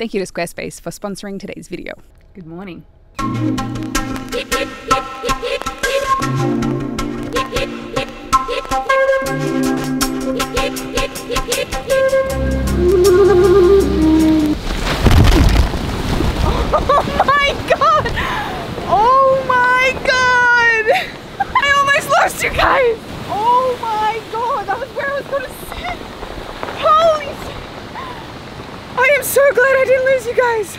Thank you to Squarespace for sponsoring today's video. Good morning. Oh my god! Oh my god! I almost lost you guys! Oh my god, that was where I was gonna sit! Holy shit! I am so glad I didn't lose you guys!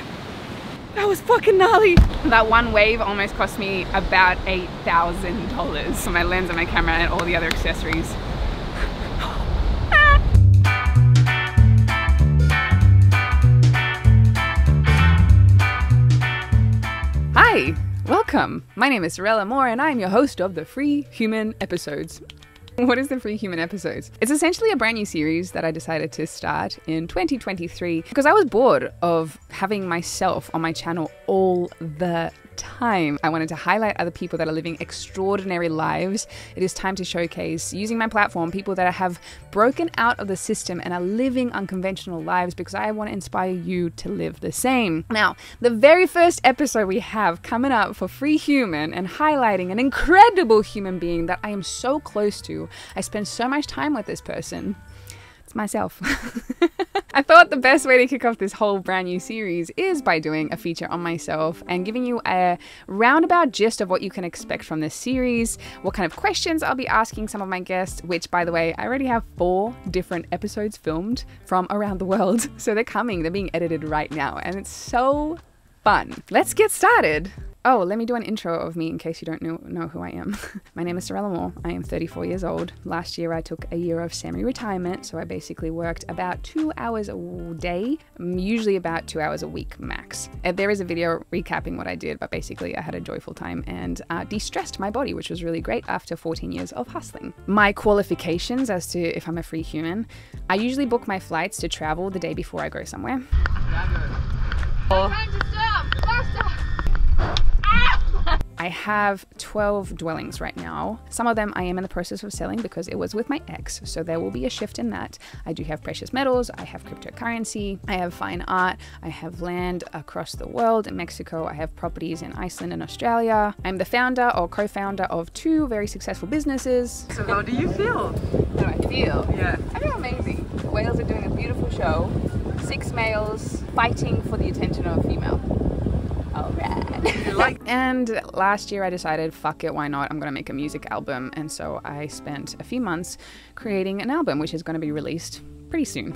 That was fucking gnarly! That one wave almost cost me about $8,000 for my lens and my camera and all the other accessories. Hi, welcome. My name is Sorelle Amore and I am your host of the Free Human Episodes. What is the Free Human Episodes? It's essentially a brand new series that I decided to start in 2023 because I was bored of having myself on my channel all the time. I wanted to highlight other people that are living extraordinary lives. It is time to showcase, using my platform, people that have broken out of the system and are living unconventional lives because I want to inspire you to live the same. Now, the very first episode we have coming up for Free Human and highlighting an incredible human being that I am so close to. I spend so much time with this person. It's myself. I thought the best way to kick off this whole brand new series is by doing a feature on myself and giving you a roundabout gist of what you can expect from this series, what kind of questions I'll be asking some of my guests, which, by the way, I already have 4 different episodes filmed from around the world. So they're coming, they're being edited right now, and it's so fun. Let's get started. Oh, let me do an intro of me in case you don't know who I am. My name is Sorelle Amore. I am 34 years old. Last year I took a year of semi-retirement, so I basically worked about 2 hours a day, usually about 2 hours a week max. There is a video recapping what I did, but basically I had a joyful time and de-stressed my body, which was really great after 14 years of hustling. My qualifications as to if I'm a free human, I usually book my flights to travel the day before I go somewhere. I have 12 dwellings right now. Some of them I am in the process of selling because it was with my ex, so there will be a shift in that. I do have precious metals, I have cryptocurrency, I have fine art, I have land across the world. In Mexico, I have properties in Iceland and Australia. I'm the founder or co-founder of 2 very successful businesses. So how do you feel? How do I feel? Yeah. I feel amazing. The whales are doing a beautiful show. 6 males fighting for the attention of a female. Alright. And last year I decided, fuck it, why not? I'm gonna make a music album. And so I spent a few months creating an album, which is gonna be released pretty soon.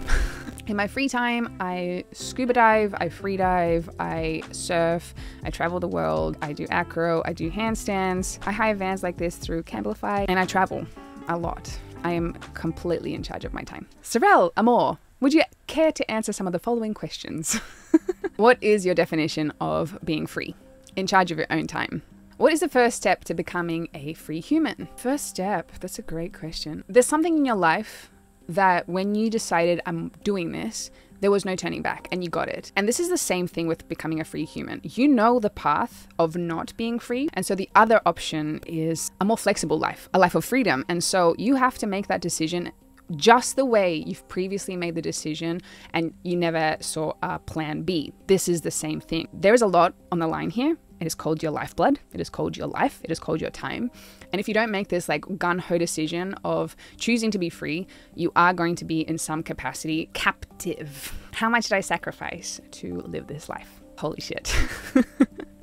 In my free time, I scuba dive, I free dive, I surf, I travel the world, I do acro, I do handstands, I hire vans like this through Camplify, and I travel a lot. I am completely in charge of my time. Sorelle Amore, would you care to answer some of the following questions? What is your definition of being free? In charge of your own time. What is the first step to becoming a free human? First step, that's a great question. There's something in your life that when you decided I'm doing this, there was no turning back and you got it. And this is the same thing with becoming a free human. You know the path of not being free. And so the other option is a more flexible life, a life of freedom. And so you have to make that decision just the way you've previously made the decision and you never saw a plan B. This is the same thing. There is a lot on the line here. It is called your lifeblood. It is called your life. It is called your time. And if you don't make this like gun-ho decision of choosing to be free, you are going to be in some capacity captive. How much did I sacrifice to live this life? Holy shit.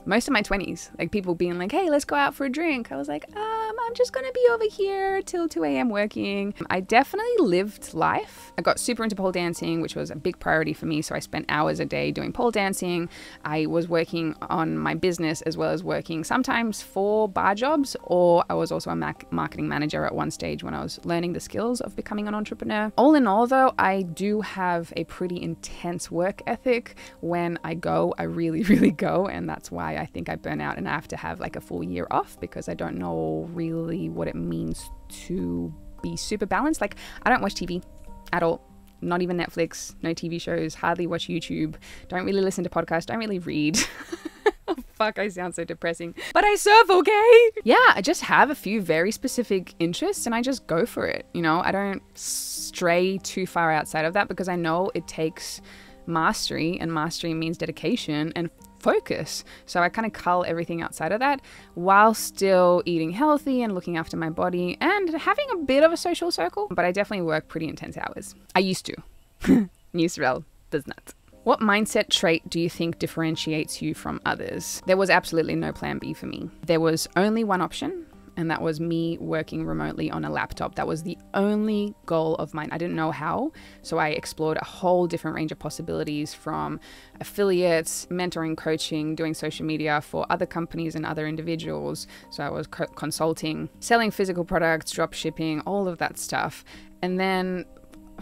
Most of my 20s, like people being like, hey, let's go out for a drink. I was like, I'm just gonna be over here till 2 a.m. working. I definitely lived life. I got super into pole dancing, which was a big priority for me. So I spent hours a day doing pole dancing. I was working on my business as well as working sometimes 4 bar jobs, or I was also a marketing manager at one stage when I was learning the skills of becoming an entrepreneur. All in all though, I do have a pretty intense work ethic. When I go, I really, really go. And that's why I think I burn out and I have to have like a full year off because I don't know really what it means to be super balanced. Like I don't watch TV at all. Not even Netflix, no TV shows, hardly watch YouTube, don't really listen to podcasts, don't really read. Oh, fuck, I sound so depressing. But I surf, okay? Yeah, I just have a few very specific interests and I just go for it. You know, I don't stray too far outside of that because I know it takes mastery, and mastery means dedication and focus. So I kind of cull everything outside of that while still eating healthy and looking after my body and having a bit of a social circle. But I definitely work pretty intense hours. I used to. New Sorelle does not. What mindset trait do you think differentiates you from others? There was absolutely no plan B for me. There was only one option, and that was me working remotely on a laptop. That was the only goal of mine. I didn't know how, so I explored a whole different range of possibilities, from affiliates, mentoring, coaching, doing social media for other companies and other individuals. So I was consulting, selling physical products, drop shipping, all of that stuff. And then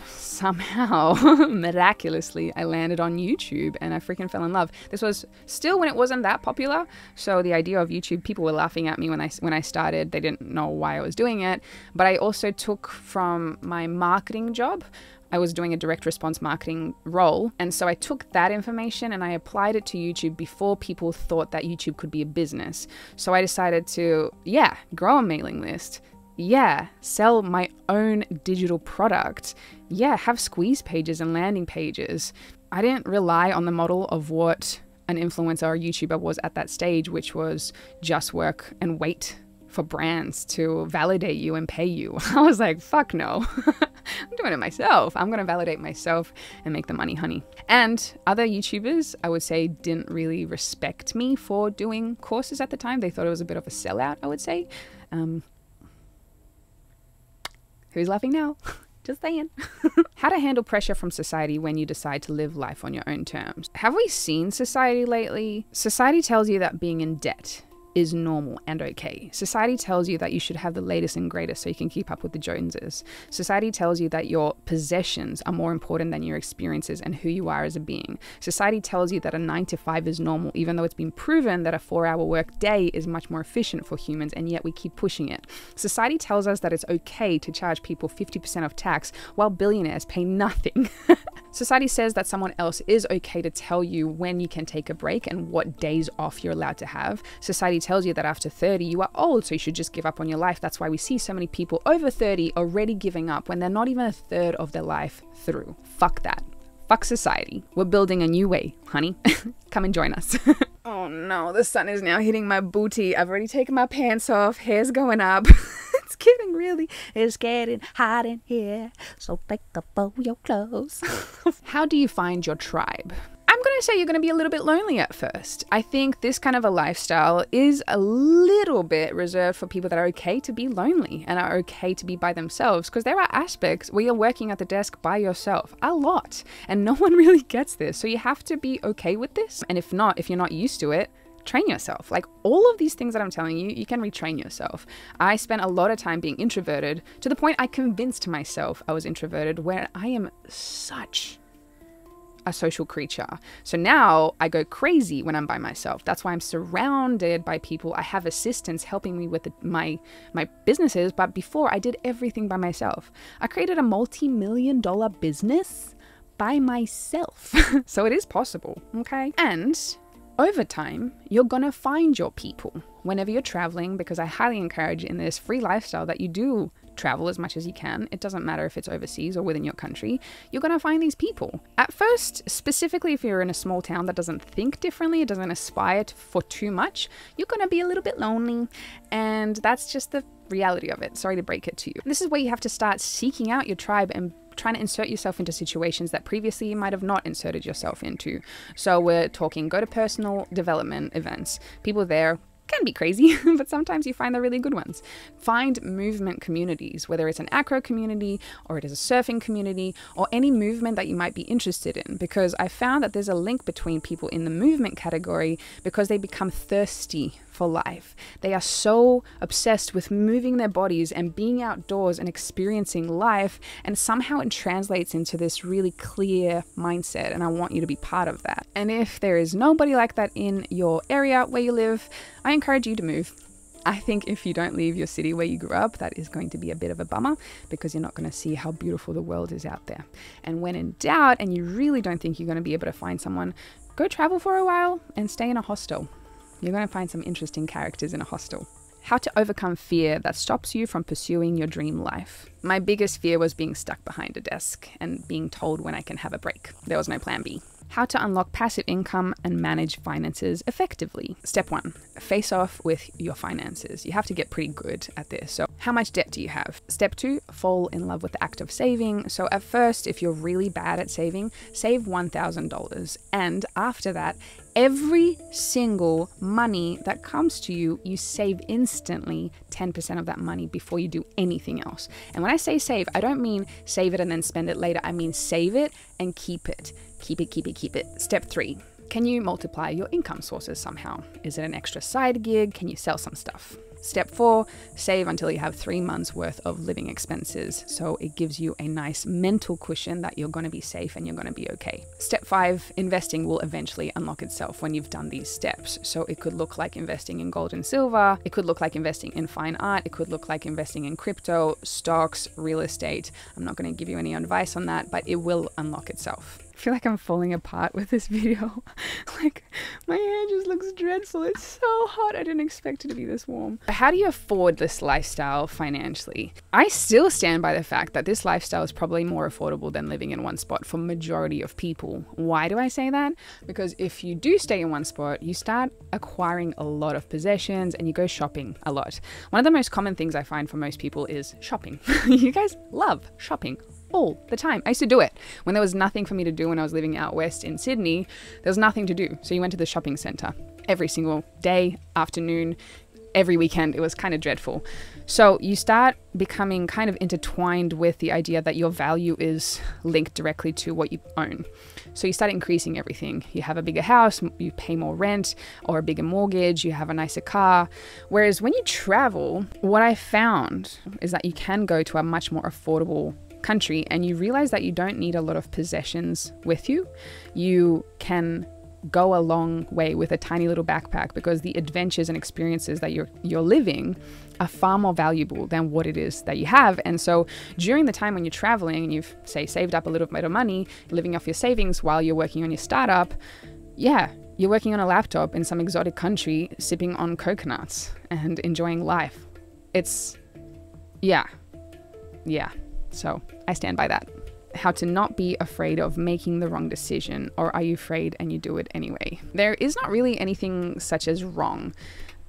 somehow, miraculously, I landed on YouTube and I freaking fell in love. This was still when it wasn't that popular. So the idea of YouTube, people were laughing at me when I started. They didn't know why I was doing it. But I also took from my marketing job, I was doing a direct response marketing role. And so I took that information and I applied it to YouTube before people thought that YouTube could be a business. So I decided to, grow a mailing list. Sell my own digital product. Have squeeze pages and landing pages. I didn't rely on the model of what an influencer or YouTuber was at that stage, which was just work and wait for brands to validate you and pay you. I was like, fuck no. I'm doing it myself. I'm going to validate myself and make the money, honey. And other YouTubers, I would say, didn't really respect me for doing courses at the time. They thought it was a bit of a sellout, I would say. Who's laughing now? Just saying. How to handle pressure from society when you decide to live life on your own terms. Have we seen society lately? Society tells you that being in debt is normal and okay. Society tells you that you should have the latest and greatest so you can keep up with the Joneses. Society tells you that your possessions are more important than your experiences and who you are as a being. Society tells you that a 9 to 5 is normal, even though it's been proven that a 4-hour work day is much more efficient for humans, and yet we keep pushing it. Society tells us that it's okay to charge people 50% of tax while billionaires pay nothing. Society says that someone else is okay to tell you when you can take a break and what days off you're allowed to have. Society tells you that after 30 you are old, so you should just give up on your life. That's why we see so many people over 30 already giving up when they're not even a third of their life through. Fuck that. Fuck society. We're building a new way, honey. Come and join us. Oh no, the sun is now hitting my booty. I've already taken my pants off. Hair's going up. It's getting it's getting hot in here. So take off all your clothes. How do you find your tribe? I'm going to say you're going to be a little bit lonely at first. I think this kind of a lifestyle is a little bit reserved for people that are okay to be lonely and are okay to be by themselves, because there are aspects where you're working at the desk by yourself a lot and no one really gets this. So you have to be okay with this. And if you're not used to it, train yourself. Like all of these things that I'm telling you, you can retrain yourself. I spent a lot of time being introverted to the point I convinced myself I was introverted, where I am such a social creature. So now I go crazy when I'm by myself. That's why I'm surrounded by people. I have assistants helping me with my businesses, but before I did everything by myself. I created a multi-million-dollar business by myself. So it is possible, okay? And over time, you're gonna find your people whenever you're traveling, because I highly encourage in this free lifestyle that you do travel as much as you can. It doesn't matter if it's overseas or within your country. You're going to find these people. At first, specifically if you're in a small town that doesn't think differently, it doesn't aspire for too much, you're going to be a little bit lonely. And that's just the reality of it. Sorry to break it to you. This is where you have to start seeking out your tribe and trying to insert yourself into situations that previously you might have not inserted yourself into. So we're talking go to personal development events. People there can be crazy, but sometimes you find the really good ones. Find movement communities, whether it's an acro community or it is a surfing community or any movement that you might be interested in, because I found that there's a link between people in the movement category because they become thirsty for life. They are so obsessed with moving their bodies and being outdoors and experiencing life, and somehow it translates into this really clear mindset, and I want you to be part of that. And if there is nobody like that in your area where you live, I encourage you to move. I think if you don't leave your city where you grew up, that is going to be a bit of a bummer, because you're not going to see how beautiful the world is out there. And when in doubt and you really don't think you're going to be able to find someone, go travel for a while and stay in a hostel. You're going to find some interesting characters in a hostel. How to overcome fear that stops you from pursuing your dream life. My biggest fear was being stuck behind a desk and being told when I can have a break. There was no plan B. How to unlock passive income and manage finances effectively. Step 1, face off with your finances. You have to get pretty good at this. So how much debt do you have? Step 2, fall in love with the act of saving. So at first, if you're really bad at saving, save $1,000. And after that, every single money that comes to you, you save instantly 10% of that money before you do anything else. And when I say save, I don't mean save it and then spend it later. I mean save it and keep it. Keep it. Step 3, can you multiply your income sources somehow? Is it an extra side gig? Can you sell some stuff? Step 4, save until you have 3 months worth of living expenses. So it gives you a nice mental cushion that you're going to be safe and you're going to be okay. Step 5, investing will eventually unlock itself when you've done these steps. So it could look like investing in gold and silver. It could look like investing in fine art. It could look like investing in crypto, stocks, real estate. I'm not going to give you any advice on that, but it will unlock itself. I feel like I'm falling apart with this video. Like, my hair just looks dreadful. It's so hot. I didn't expect it to be this warm. How do you afford this lifestyle financially? I still stand by the fact that this lifestyle is probably more affordable than living in one spot for majority of people. Why do I say that? Because if you do stay in one spot, you start acquiring a lot of possessions and you go shopping a lot. One of the most common things I find for most people is shopping. You guys love shopping all the time. I used to do it when there was nothing for me to do when I was living out west in Sydney. There was nothing to do. So you went to the shopping center every single day, afternoon, every weekend. It was kind of dreadful. So you start becoming kind of intertwined with the idea that your value is linked directly to what you own. So you start increasing everything. You have a bigger house, you pay more rent or a bigger mortgage, you have a nicer car. Whereas when you travel, what I found is that you can go to a much more affordable country and you realize that you don't need a lot of possessions with you. You can go a long way with a tiny little backpack because the adventures and experiences that you're living are far more valuable than what it is that you have. And so during the time when you're traveling and you've, say, saved up a little bit of money, living off your savings while you're working on your startup, yeah, you're working on a laptop in some exotic country, sipping on coconuts and enjoying life. It's, yeah. So I stand by that. How to not be afraid of making the wrong decision, or are you afraid and you do it anyway? There is not really anything such as wrong.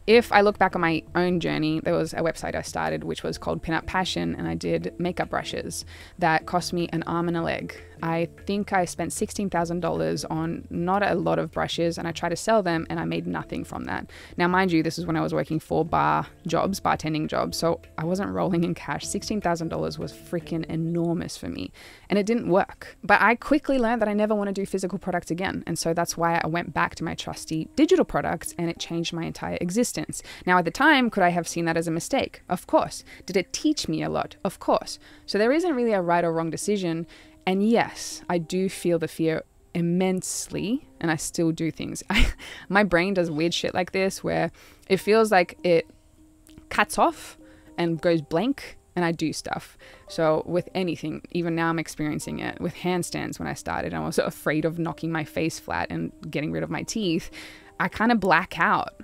If I look back on my own journey, there was a website I started which was called Pin Up Passion, and I did makeup brushes that cost me an arm and a leg. I think I spent $16,000 on not a lot of brushes, and I tried to sell them and I made nothing from that. Now, mind you, this is when I was working for bartending jobs, so I wasn't rolling in cash. $16,000 was freaking enormous for me, and it didn't work. But I quickly learned that I never want to do physical products again, and so that's why I went back to my trusty digital products, and it changed my entire existence. Now, at the time, could I have seen that as a mistake? Of course. Did it teach me a lot? Of course. So there isn't really a right or wrong decision. And yes, I do feel the fear immensely, and I still do things. My brain does weird shit like this where it feels like it cuts off and goes blank, and I do stuff. So with anything, even now I'm experiencing it with handstands. When I started, I was afraid of knocking my face flat and getting rid of my teeth. I kind of black out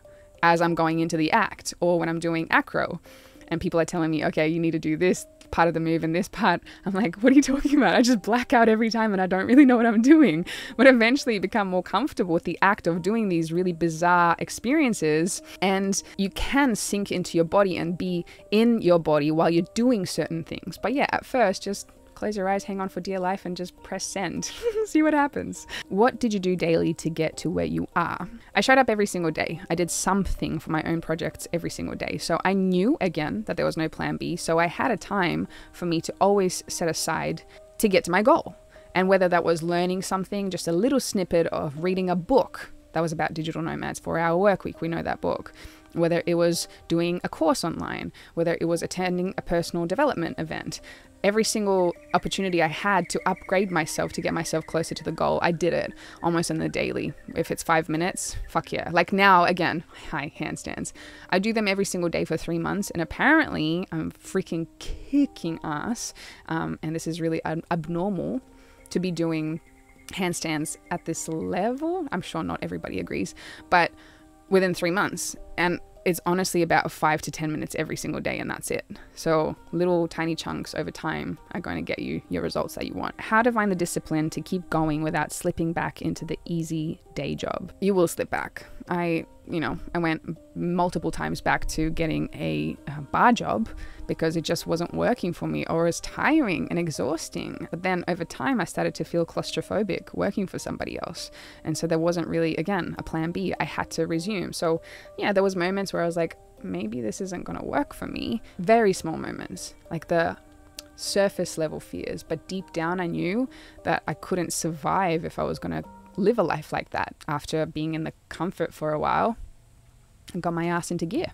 as I'm going into the act, or when I'm doing acro and people are telling me, okay, you need to do this part of the move and this part. I'm like, what are you talking about? I just black out every time and I don't really know what I'm doing. But eventually become more comfortable with the act of doing these really bizarre experiences, and you can sink into your body and be in your body while you're doing certain things. But yeah, at first, just close your eyes, hang on for dear life, and just press send. See what happens. What did you do daily to get to where you are? I showed up every single day. I did something for my own projects every single day. So I knew, again, that there was no plan B. So I had a time for me to always set aside to get to my goal. And whether that was learning something, just a little snippet of reading a book that was about digital nomads, 4-Hour Workweek, we know that book. Whether it was doing a course online, whether it was attending a personal development event, every single opportunity I had to upgrade myself to get myself closer to the goal, I did it almost on the daily. If it's 5 minutes, fuck yeah. Like now, again, hi, handstands. I do them every single day for 3 months, and apparently I'm freaking kicking ass. And this is really abnormal to be doing handstands at this level. I'm sure not everybody agrees, but within 3 months. And it's honestly about 5 to 10 minutes every single day, and that's it. So little tiny chunks over time are going to get you your results that you want. How to find the discipline to keep going without slipping back into the easy day job. You will slip back. I went multiple times back to getting a bar job because it just wasn't working for me, or it was tiring and exhausting. But then over time, I started to feel claustrophobic working for somebody else. And so there wasn't really, again, a plan B. I had to resume. So yeah, there was moments where I was like, maybe this isn't going to work for me. Very small moments, like the surface level fears. But deep down, I knew that I couldn't survive if I was going to live a life like that. After being in the comfort for a while, I got my ass into gear.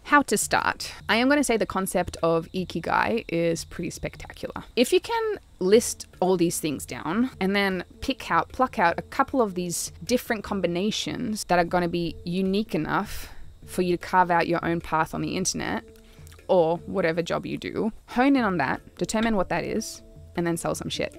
How to start. I am going to say the concept of Ikigai is pretty spectacular. If you can list all these things down and then pluck out a couple of these different combinations that are going to be unique enough for you to carve out your own path on the internet or whatever job you do, hone in on that, determine what that is, and then sell some shit.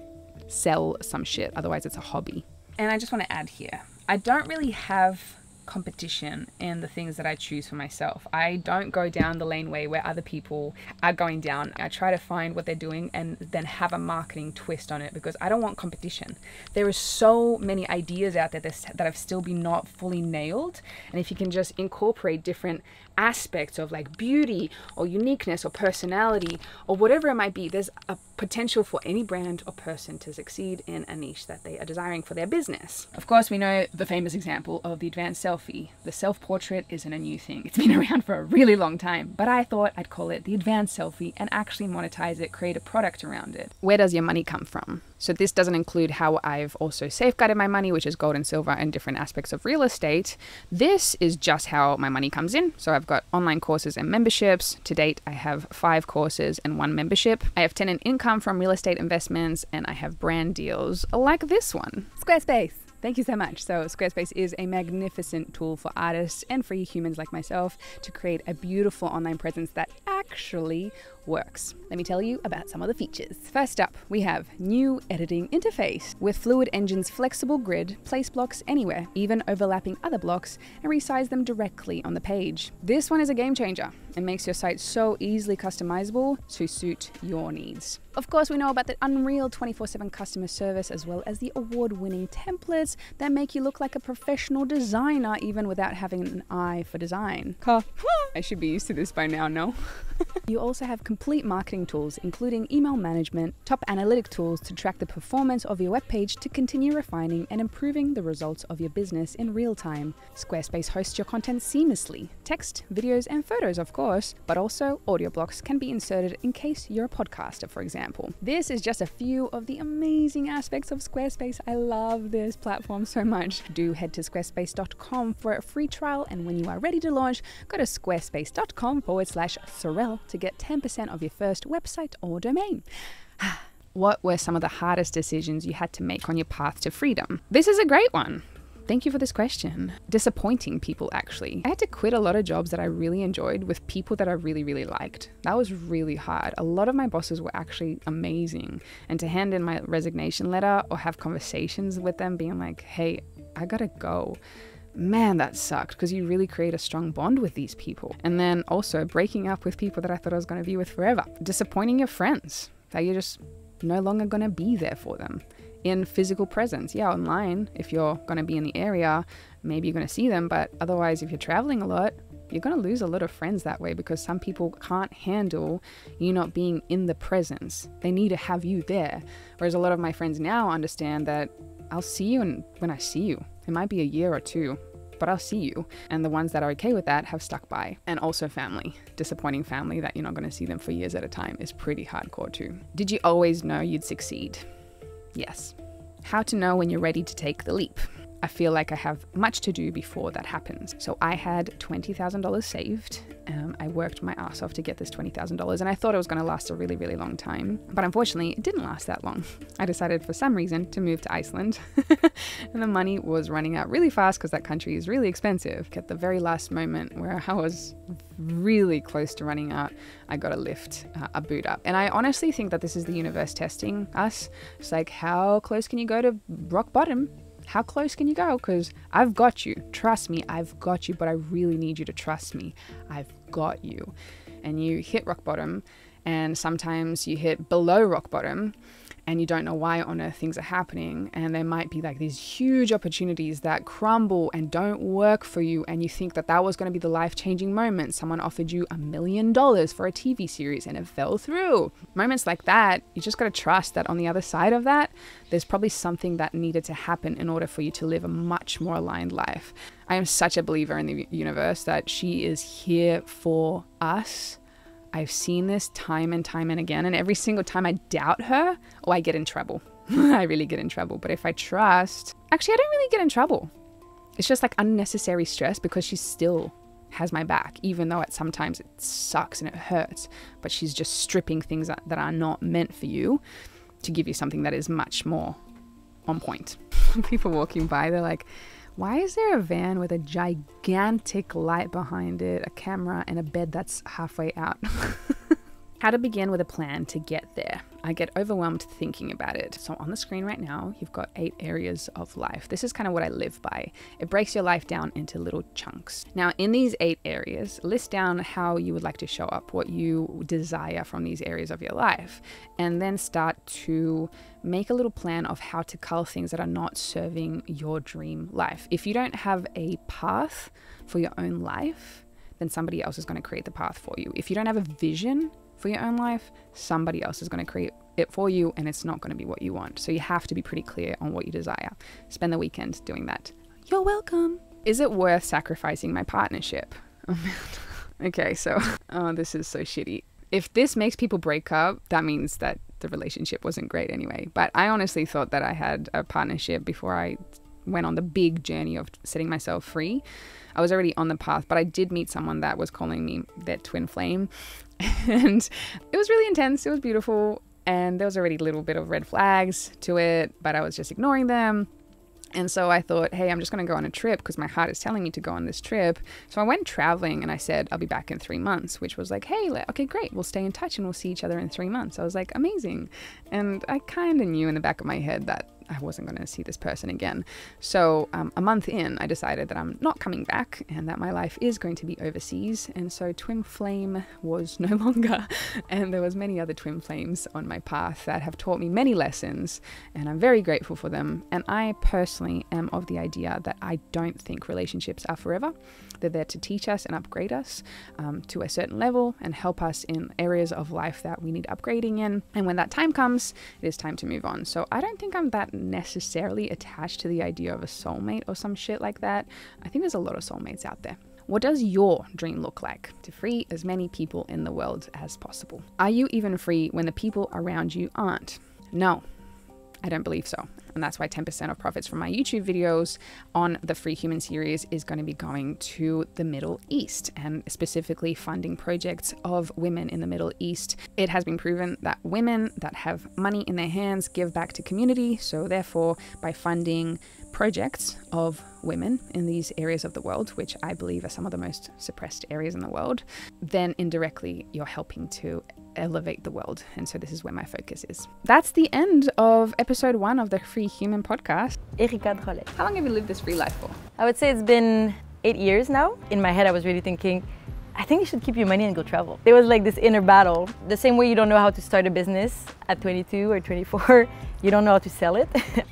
Sell some shit. Otherwise it's a hobby. And I just want to add here, I don't really have competition in the things that I choose for myself. I don't go down the laneway where other people are going down. I try to find what they're doing and then have a marketing twist on it because I don't want competition. There are so many ideas out there that have still been not fully nailed. And if you can just incorporate different aspects of like beauty or uniqueness or personality or whatever it might be, there's a potential for any brand or person to succeed in a niche that they are desiring for their business. Of course, we know the famous example of the advanced selfie. The self-portrait isn't a new thing. It's been around for a really long time, but I thought I'd call it the advanced selfie and actually monetize it, create a product around it. Where does your money come from? So this doesn't include how I've also safeguarded my money, which is gold and silver and different aspects of real estate. This is just how my money comes in. So I've got online courses and memberships. To date, I have 5 courses and 1 membership. I have tenant income from real estate investments, and I have brand deals like this one. Squarespace. Thank you so much. So Squarespace is a magnificent tool for artists and free humans like myself to create a beautiful online presence that actually works. Let me tell you about some of the features. First up, we have new editing interface with Fluid Engine's flexible grid, place blocks anywhere, even overlapping other blocks, and resize them directly on the page. This one is a game changer and makes your site so easily customizable to suit your needs. Of course, we know about the Unreal 24/7 customer service as well as the award-winning templates that make you look like a professional designer even without having an eye for design. I should be used to this by now, no? You also have complete marketing tools, including email management, top analytic tools to track the performance of your webpage to continue refining and improving the results of your business in real time. Squarespace hosts your content seamlessly. Text, videos, and photos, of course, but also audio blocks can be inserted in case you're a podcaster, for example. This is just a few of the amazing aspects of Squarespace. I love this platform so much. Do head to squarespace.com for a free trial, and when you are ready to launch, go to squarespace.com/Sorelle to get 10% of your first website or domain. What were some of the hardest decisions you had to make on your path to freedom? This is a great one. Thank you for this question. Disappointing people, actually. I had to quit a lot of jobs that I really enjoyed with people that I really, really liked. That was really hard. A lot of my bosses were actually amazing. And to hand in my resignation letter or have conversations with them being like, hey, I gotta go. Man, that sucked because you really create a strong bond with these people. And then also breaking up with people that I thought I was going to be with forever. Disappointing your friends that you're just no longer going to be there for them in physical presence. Yeah, online, if you're going to be in the area, maybe you're going to see them. But otherwise, if you're traveling a lot, you're going to lose a lot of friends that way because some people can't handle you not being in the presence. They need to have you there. Whereas a lot of my friends now understand that I'll see you when I see you. It might be a year or 2, but I'll see you. And the ones that are okay with that have stuck by. And also family. Disappointing family that you're not going to see them for years at a time is pretty hardcore too. Did you always know you'd succeed? Yes. How to know when you're ready to take the leap? I feel like I have much to do before that happens. So I had $20,000 saved. I worked my ass off to get this $20,000 and I thought it was going to last a really, really long time. But unfortunately, it didn't last that long. I decided for some reason to move to Iceland and the money was running out really fast because that country is really expensive. At the very last moment where I was really close to running out, I got a lift, a boot up. And I honestly think that this is the universe testing us. It's like, how close can you go to rock bottom? How close can you go? Because I've got you. Trust me, I've got you, but I really need you to trust me. I've got you. And you hit rock bottom, and sometimes you hit below rock bottom, and you don't know why on earth things are happening, and there might be like these huge opportunities that crumble and don't work for you, and you think that that was going to be the life-changing moment. Someone offered you $1 million for a TV series and it fell through. Moments like that, you just got to trust that on the other side of that, there's probably something that needed to happen in order for you to live a much more aligned life. I am such a believer in the universe that she is here for us. I've seen this time and time and again, and every single time I doubt her, I get in trouble. I really get in trouble. But if I trust, actually, I don't really get in trouble. It's just like unnecessary stress because she still has my back, even though sometimes it sucks and it hurts. But she's just stripping things that are not meant for you to give you something that is much more on point. People walking by, they're like, why is there a van with a gigantic light behind it, a camera, and a bed that's halfway out? How to begin with a plan to get there. I get overwhelmed thinking about it. So on the screen right now, you've got 8 areas of life. This is kind of what I live by. It breaks your life down into little chunks. Now, in these 8 areas, list down how you would like to show up, what you desire from these areas of your life, and then start to make a little plan of how to cull things that are not serving your dream life. If you don't have a path for your own life, then somebody else is going to create the path for you. If you don't have a vision for your own life, somebody else is going to create it for you, and it's not going to be what you want. So you have to be pretty clear on what you desire. Spend the weekend doing that. You're welcome. Is it worth sacrificing my partnership? Oh man. Okay, so this is so shitty. If this makes people break up, that means that the relationship wasn't great anyway. But I honestly thought that I had a partnership before I went on the big journey of setting myself free. I was already on the path, but I did meet someone that was calling me their twin flame. And it was really intense. It was beautiful. And there was already a little bit of red flags to it, but I was just ignoring them. And so I thought, hey, I'm just going to go on a trip because my heart is telling me to go on this trip. So I went traveling and I said, I'll be back in 3 months, which was like, hey, okay, great. We'll stay in touch and we'll see each other in 3 months. I was like, amazing. And I kind of knew in the back of my head that I wasn't going to see this person again. So a month in, I decided that I'm not coming back and that my life is going to be overseas. And so twin flame was no longer. And there was many other twin flames on my path that have taught me many lessons, and I'm very grateful for them. And I personally am of the idea that I don't think relationships are forever. They're there to teach us and upgrade us to a certain level and help us in areas of life that we need upgrading in. And when that time comes, it is time to move on. So I don't think I'm that necessarily attached to the idea of a soulmate or some shit like that. I think there's a lot of soulmates out there. What does your dream look like? To free as many people in the world as possible. Are you even free when the people around you aren't? No, I don't believe so. And that's why 10% of profits from my YouTube videos on the Free Human series is going to be going to the Middle East, and specifically funding projects of women in the Middle East. It has been proven that women that have money in their hands give back to community. So therefore, by funding projects of women in these areas of the world, which I believe are some of the most suppressed areas in the world, then indirectly you're helping to elevate the world. And so this is where my focus is. That's the end of episode 1 of the Free Human podcast. How long have you lived this free life for? I would say it's been 8 years now. In my head, I was really thinking, I think you should keep your money and go travel. There was like this inner battle. The same way you don't know how to start a business at 22 or 24, you don't know how to sell it.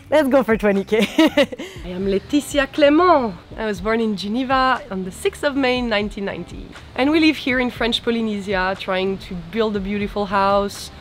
Let's go for 20K. I am Laetitia Clément. I was born in Geneva on the 6th of May 1990. And we live here in French Polynesia, trying to build a beautiful house.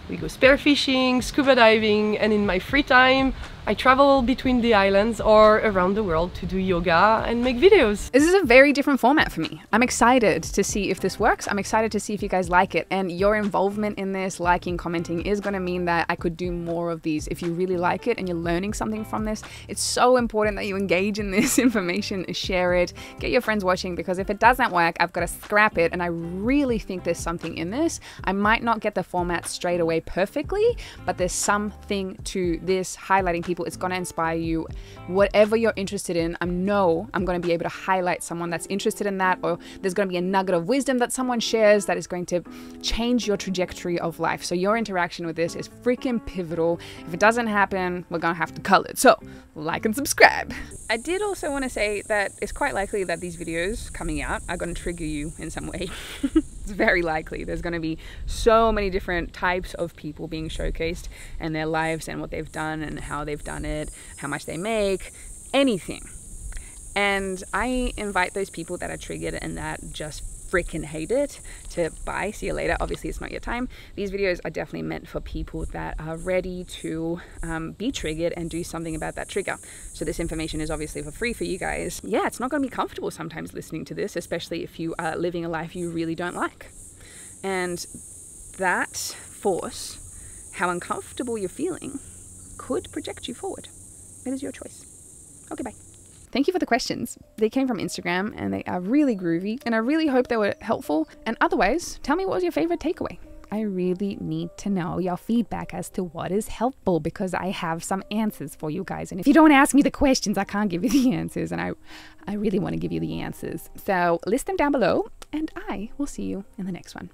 We go spearfishing, scuba diving, and in my free time, I travel between the islands or around the world to do yoga and make videos. This is a very different format for me. I'm excited to see if this works. I'm excited to see if you guys like it. And your involvement in this, liking, commenting, is going to mean that I could do more of these. If you really like it and you're learning something from this, it's so important that you engage in this information, share it, get your friends watching, because if it doesn't work, I've got to scrap it. And I really think there's something in this. I might not get the format straight away perfectly, but there's something to this highlighting people people. It's going to inspire you. Whatever you're interested in, I know I'm going to be able to highlight someone that's interested in that, or there's going to be a nugget of wisdom that someone shares that is going to change your trajectory of life. So your interaction with this is freaking pivotal. If it doesn't happen, we're going to have to cull it. So like and subscribe. I did also want to say that it's quite likely that these videos coming out are going to trigger you in some way. It's very likely. There's going to be so many different types of people being showcased and their lives and what they've done and how they've done it, how much they make, anything. And I invite those people that are triggered and that just freaking hate it to bye, see you later. Obviously it's not your time. These videos are definitely meant for people that are ready to be triggered and do something about that trigger. So this information is obviously for free for you guys. Yeah, it's not going to be comfortable sometimes listening to this, especially if you are living a life you really don't like. And that force, how uncomfortable you're feeling, could project you forward. It is your choice. Okay, bye. Thank you for the questions. They came from Instagram and they are really groovy, and I really hope they were helpful. And otherwise, tell me what was your favorite takeaway. I really need to know your feedback as to what is helpful, because I have some answers for you guys. And if you don't ask me the questions, I can't give you the answers, and I really want to give you the answers. So list them down below and I will see you in the next one.